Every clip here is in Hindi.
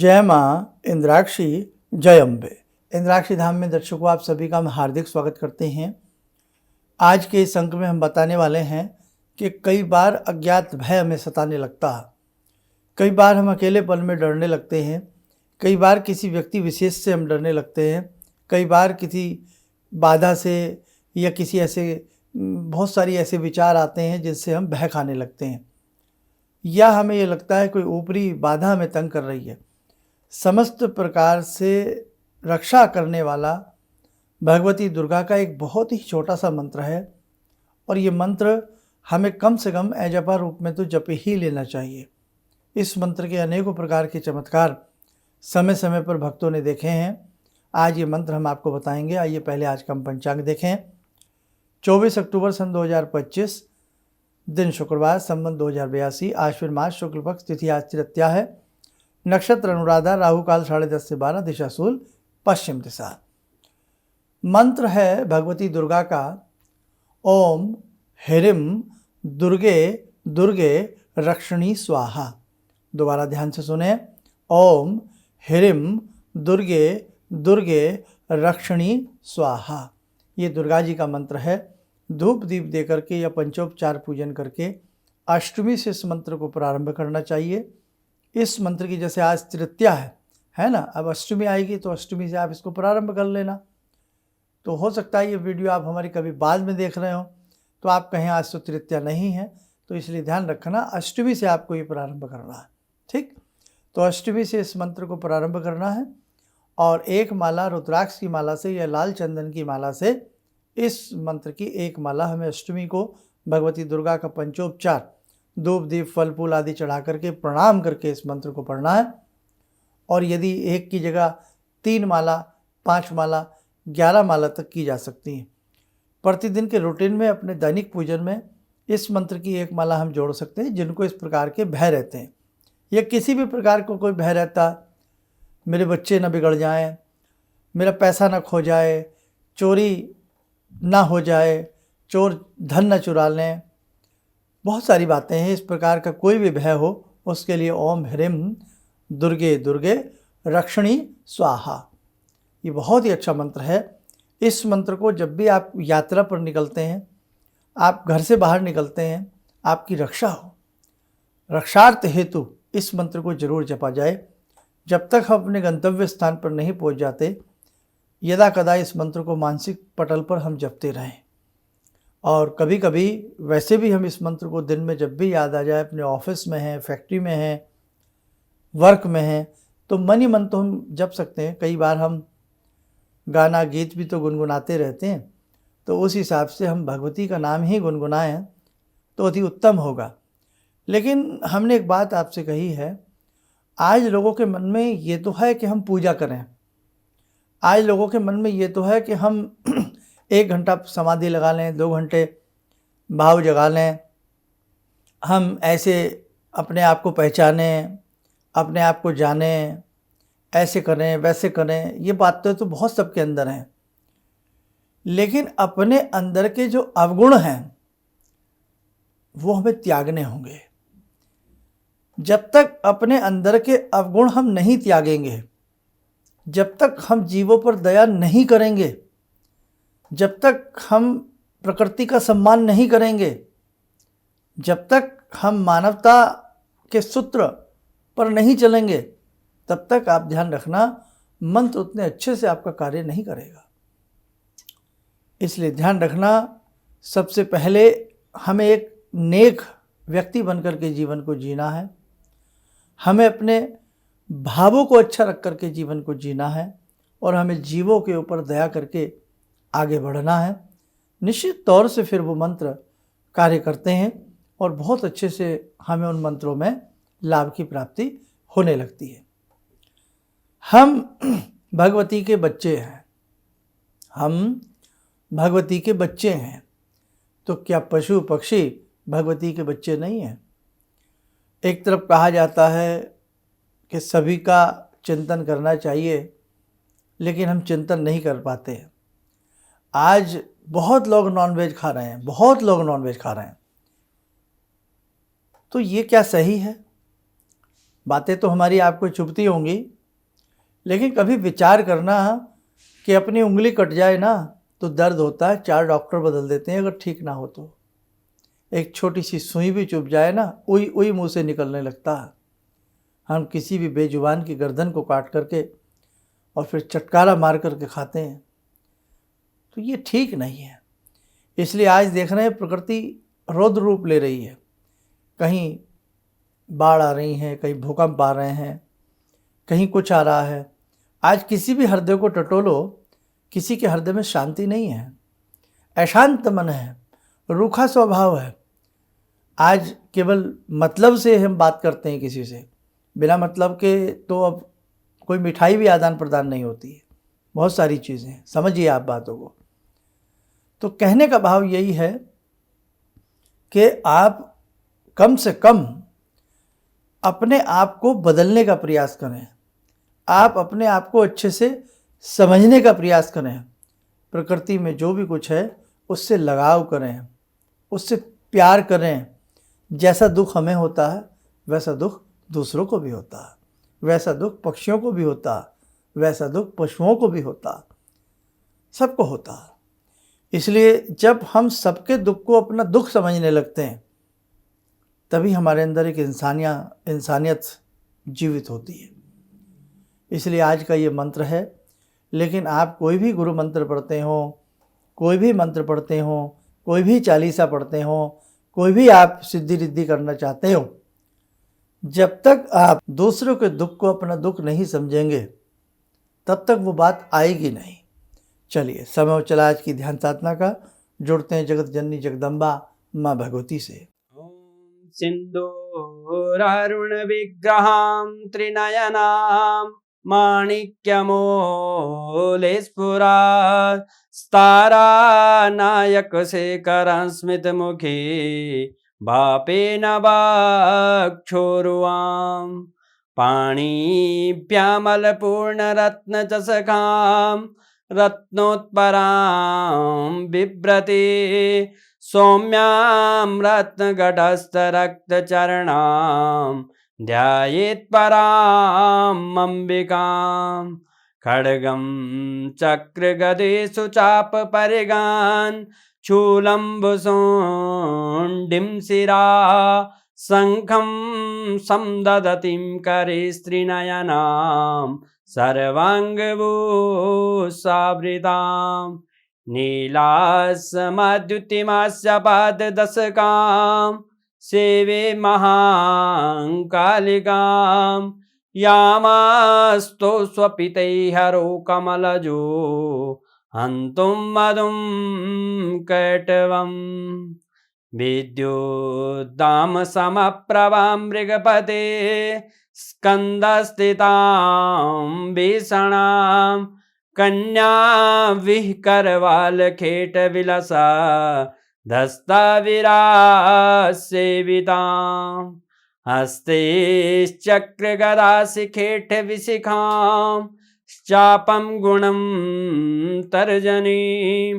जय माँ इंद्राक्षी, जय अम्बे। इंद्राक्षी धाम में दर्शकों आप सभी का हम हार्दिक स्वागत करते हैं। आज के इस अंक में हम बताने वाले हैं कि कई बार अज्ञात भय हमें सताने लगता है, कई बार हम अकेलेपन में डरने लगते हैं, कई बार किसी व्यक्ति विशेष से हम डरने लगते हैं, कई बार किसी बाधा से या किसी ऐसे बहुत सारी ऐसे विचार आते हैं जिनसे हम भय खाने लगते हैं, या हमें ये लगता है कोई ऊपरी बाधा हमें तंग कर रही है। समस्त प्रकार से रक्षा करने वाला भगवती दुर्गा का एक बहुत ही छोटा सा मंत्र है, और ये मंत्र हमें कम से कम अजपा रूप में तो जप ही लेना चाहिए। इस मंत्र के अनेकों प्रकार के चमत्कार समय समय पर भक्तों ने देखे हैं। आज ये मंत्र हम आपको बताएंगे। आइए पहले आज का हम पंचांग देखें। 24 अक्टूबर सन 2025, दिन शुक्रवार, संवत 2082, आश्विन मास शुक्ल पक्ष, तिथि आज तृतीया है, नक्षत्र अनुराधा, राहु काल 10:30 से 12, दिशा शूल पश्चिम दिशा। मंत्र है भगवती दुर्गा का ओम ह्रीं दुर्गे दुर्गे रक्षणी स्वाहा। दोबारा ध्यान से सुने, ओम ह्रीं दुर्गे दुर्गे रक्षणी स्वाहा। ये दुर्गा जी का मंत्र है। धूप दीप दे करके या पंचोपचार पूजन करके अष्टमी से इस मंत्र को प्रारंभ करना चाहिए। इस मंत्र की जैसे आज तृतीया है ना, अब अष्टमी आएगी तो अष्टमी से आप इसको प्रारंभ कर लेना। तो हो सकता है ये वीडियो आप हमारी कभी बाद में देख रहे हो तो आप कहें आज तो तृतीया नहीं है, तो इसलिए ध्यान रखना अष्टमी से आपको ये प्रारंभ करना है। ठीक, तो अष्टमी से इस मंत्र को प्रारंभ करना है, और एक माला रुद्राक्ष की माला से या लाल चंदन की माला से इस मंत्र की एक माला हमें अष्टमी को भगवती दुर्गा का पंचोपचार धूप दीप फल फूल आदि चढ़ा करके प्रणाम करके इस मंत्र को पढ़ना है। और यदि एक की जगह 3 माला, 5 माला, 11 माला तक की जा सकती हैं। प्रतिदिन के रूटीन में अपने दैनिक पूजन में इस मंत्र की एक माला हम जोड़ सकते हैं। जिनको इस प्रकार के भय रहते हैं या किसी भी प्रकार को कोई भय रहता, मेरे बच्चे ना बिगड़ जाएं, मेरा पैसा ना खो जाए, चोरी ना हो जाए, चोर धन ना चुरा लें, बहुत सारी बातें हैं। इस प्रकार का कोई भी भय हो उसके लिए ओम ह्रीं दुर्गे दुर्गे रक्षणी स्वाहा, ये बहुत ही अच्छा मंत्र है। इस मंत्र को जब भी आप यात्रा पर निकलते हैं, आप घर से बाहर निकलते हैं, आपकी रक्षा हो, रक्षार्थ हेतु इस मंत्र को जरूर जपा जाए। जब तक हम अपने गंतव्य स्थान पर नहीं पहुंच जाते, यदा कदा इस मंत्र को मानसिक पटल पर हम जपते रहें। और कभी कभी वैसे भी हम इस मंत्र को दिन में जब भी याद आ जाए, अपने ऑफिस में हैं, फैक्ट्री में हैं, वर्क में हैं, तो मन ही मन तो हम जप सकते हैं। कई बार हम गाना गीत भी तो गुनगुनाते रहते हैं, तो उस हिसाब से हम भगवती का नाम ही गुनगुनाएं तो अति उत्तम होगा। लेकिन हमने एक बात आपसे कही है, आज लोगों के मन में ये तो है कि हम पूजा करें, आज लोगों के मन में ये तो है कि हम 1 घंटा समाधि लगा लें, 2 घंटे भाव जगा लें, हम ऐसे अपने आप को पहचानें, अपने आप को जानें, ऐसे करें वैसे करें। ये बातें तो बहुत सबके अंदर हैं, लेकिन अपने अंदर के जो अवगुण हैं वो हमें त्यागने होंगे। जब तक अपने अंदर के अवगुण हम नहीं त्यागेंगे, जब तक हम जीवों पर दया नहीं करेंगे, जब तक हम प्रकृति का सम्मान नहीं करेंगे, जब तक हम मानवता के सूत्र पर नहीं चलेंगे, तब तक आप ध्यान रखना मंत्र उतने अच्छे से आपका कार्य नहीं करेगा। इसलिए ध्यान रखना, सबसे पहले हमें एक नेक व्यक्ति बनकर के जीवन को जीना है, हमें अपने भावों को अच्छा रख करके जीवन को जीना है, और हमें जीवों के ऊपर दया करके आगे बढ़ना है। निश्चित तौर से फिर वो मंत्र कार्य करते हैं और बहुत अच्छे से हमें उन मंत्रों में लाभ की प्राप्ति होने लगती है। हम भगवती के बच्चे हैं, हम भगवती के बच्चे हैं, तो क्या पशु पक्षी भगवती के बच्चे नहीं हैं? एक तरफ कहा जाता है कि सभी का चिंतन करना चाहिए, लेकिन हम चिंतन नहीं कर पाते हैं। आज बहुत लोग नॉनवेज खा रहे हैं, बहुत लोग नॉनवेज खा रहे हैं, तो ये क्या सही है? बातें तो हमारी आपको चुभती होंगी, लेकिन कभी विचार करना कि अपनी उंगली कट जाए ना तो दर्द होता है, 4 डॉक्टर बदल देते हैं अगर ठीक ना हो तो। एक छोटी सी सुई भी चुभ जाए ना, उई उई मुँह से निकलने लगता है। हम किसी भी बेजुबान की गर्दन को काट करके और फिर चटकारा मार करके खाते हैं, तो ये ठीक नहीं है। इसलिए आज देख रहे हैं प्रकृति रौद्र रूप ले रही है। कहीं बाढ़ आ रही है, कहीं भूकंप आ रहे हैं, कहीं कुछ आ रहा है। आज किसी भी हृदय को टटोलो, किसी के हृदय में शांति नहीं है, अशांत मन है, रूखा स्वभाव है। आज केवल मतलब से हम बात करते हैं किसी से, बिना मतलब के तो अब कोई मिठाई भी आदान प्रदान नहीं होती है। बहुत सारी चीज़ें, समझिए आप बातों को। तो कहने का भाव यही है कि आप कम से कम अपने आप को बदलने का प्रयास करें, आप अपने आप को अच्छे से समझने का प्रयास करें, प्रकृति में जो भी कुछ है उससे लगाव करें, उससे प्यार करें। जैसा दुख हमें होता है वैसा दुख दूसरों को भी होता है, वैसा दुख पक्षियों को भी होता है, वैसा दुख पशुओं को भी होता है, सबको होता है। इसलिए जब हम सबके दुख को अपना दुख समझने लगते हैं तभी हमारे अंदर एक इंसानियत जीवित होती है। इसलिए आज का ये मंत्र है। लेकिन आप कोई भी गुरु मंत्र पढ़ते हो, कोई भी मंत्र पढ़ते हो, कोई भी चालीसा पढ़ते हो, कोई भी आप सिद्धि रिद्धि करना चाहते हो, जब तक आप दूसरों के दुख को अपना दुख नहीं समझेंगे तब तक वो बात आएगी नहीं। चलिए, समय हो चला आज की ध्यान साधना का। जुड़ते हैं जगत जननी जगदम्बा माँ भगवती से। सिंदूरारुण विग्रहां त्रिनयनां माणिक्यमूले स्फुरात् स्तारानायकशेखरं स्मितमुखी भापेन वाक्छोरुवां पाणिभ्यामलपूर्णरत्नचषकां रत्नोत्परां बिभ्रति सौम्यां रत्नघटस्थरक्तचरणां ध्यायेत् परां अम्बिकां खड्गं चक्रगदेषु चापपरिगान् शूलम्बुशुण्डिं शिरा शङ्खं समदधतीं करे स्त्रीनयनां सर्वाङ्गभूषावृतां नीलास्मद्युतिमास्य पाददशकां सेवे महाकालिकां यामास्तो स्वपितैहरो कमलजो हन्तुं मधुं कैटवम् विद्युद्दाम समप्रभां मृगपते स्कन्दस्थितां भीषणां कन्या विहकरवालखेटविलसा धस्ताविरासेवितां हस्ते चक्रगदाशिखेटविशिखां चापं गुणं तर्जनीं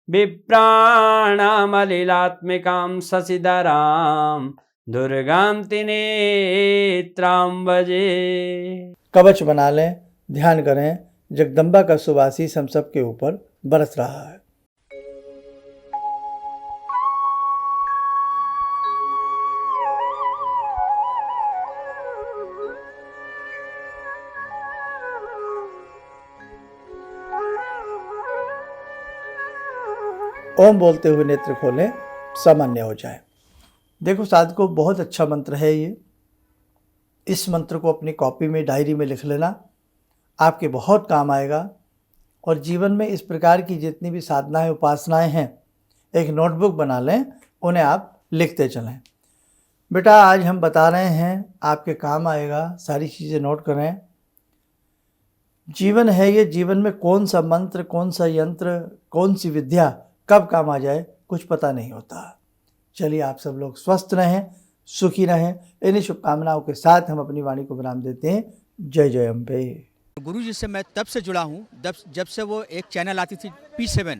विप्राणामलिलात्मिकां शशिधरां दुर्गां त्रिनेत्रां भजे। कवच बना लें, ध्यान करें, जगदम्बा का सुवासीस हम सब के ऊपर बरस रहा है। ओम बोलते हुए नेत्र खोलें, सामान्य हो जाए। देखो साधकों, बहुत अच्छा मंत्र है ये। इस मंत्र को अपनी कॉपी में, डायरी में लिख लेना, आपके बहुत काम आएगा। और जीवन में इस प्रकार की जितनी भी साधनाएं, उपासनाएं हैं, एक नोटबुक बना लें, उन्हें आप लिखते चलें। बेटा, आज हम बता रहे हैं, आपके काम आएगा, सारी चीज़ें नोट करें। जीवन है ये, जीवन में कौन सा मंत्र, कौन सा यंत्र, कौन सी विद्या कब काम आ जाए कुछ पता नहीं होता। चलिए, आप सब लोग स्वस्थ रहें, सुखी रहें। इन्हीं शुभकामनाओं के साथ हम अपनी वाणी को विराम देते हैं। जय जय अम्बे। गुरु जी से मैं तब से जुड़ा हूँ जब से वो एक चैनल आती थी P7,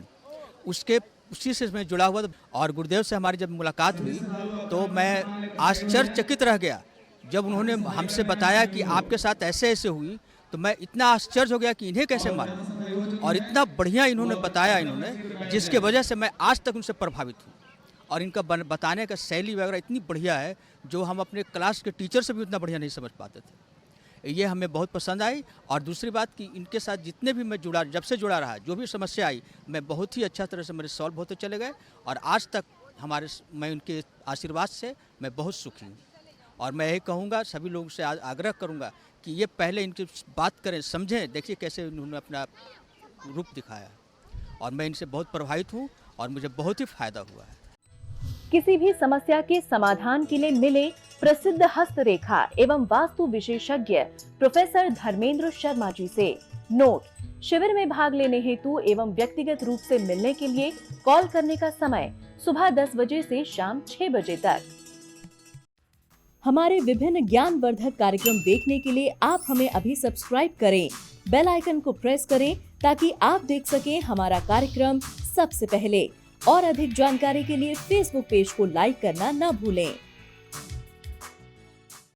उसी से मैं जुड़ा हुआ था। और गुरुदेव से हमारी जब मुलाकात हुई तो मैं आश्चर्यचकित रह गया जब उन्होंने हमसे बताया कि आपके साथ ऐसे ऐसे हुई। तो मैं इतना आश्चर्य हो गया कि इन्हें कैसे मालूम, और इतना बढ़िया इन्होंने बताया जिसके वजह से मैं आज तक उनसे प्रभावित हूँ। और इनका बताने का शैली वगैरह इतनी बढ़िया है जो हम अपने क्लास के टीचर से भी उतना बढ़िया नहीं समझ पाते थे। ये हमें बहुत पसंद आई। और दूसरी बात कि इनके साथ जितने भी मैं जुड़ा, जब से जुड़ा रहा, जो भी समस्या आई मैं बहुत ही अच्छा तरह से मेरे सॉल्व होते चले गए, और आज तक मैं उनके आशीर्वाद से मैं बहुत सुखी हूँ। और मैं यही कहूँगा, सभी लोगों से आग्रह करूँगा कि ये पहले इनकी बात करें, समझें। देखिए कैसे इन्होंने अपना रूप दिखाया, और मैं इनसे बहुत प्रभावित हूँ और मुझे बहुत ही फायदा हुआ है। किसी भी समस्या के समाधान के लिए मिले प्रसिद्ध हस्तरेखा एवं वास्तु विशेषज्ञ प्रोफेसर धर्मेंद्र शर्मा जी से। नोट: शिविर में भाग लेने हेतु एवं व्यक्तिगत रूप से मिलने के लिए कॉल करने का समय सुबह 10 बजे से शाम 6 बजे तक। हमारे विभिन्न ज्ञानवर्धक कार्यक्रम देखने के लिए आप हमें अभी सब्सक्राइब करें, बेल आइकन को प्रेस करें ताकि आप देख सकें हमारा कार्यक्रम सबसे पहले। और अधिक जानकारी के लिए फेसबुक पेज को लाइक करना न भूलें।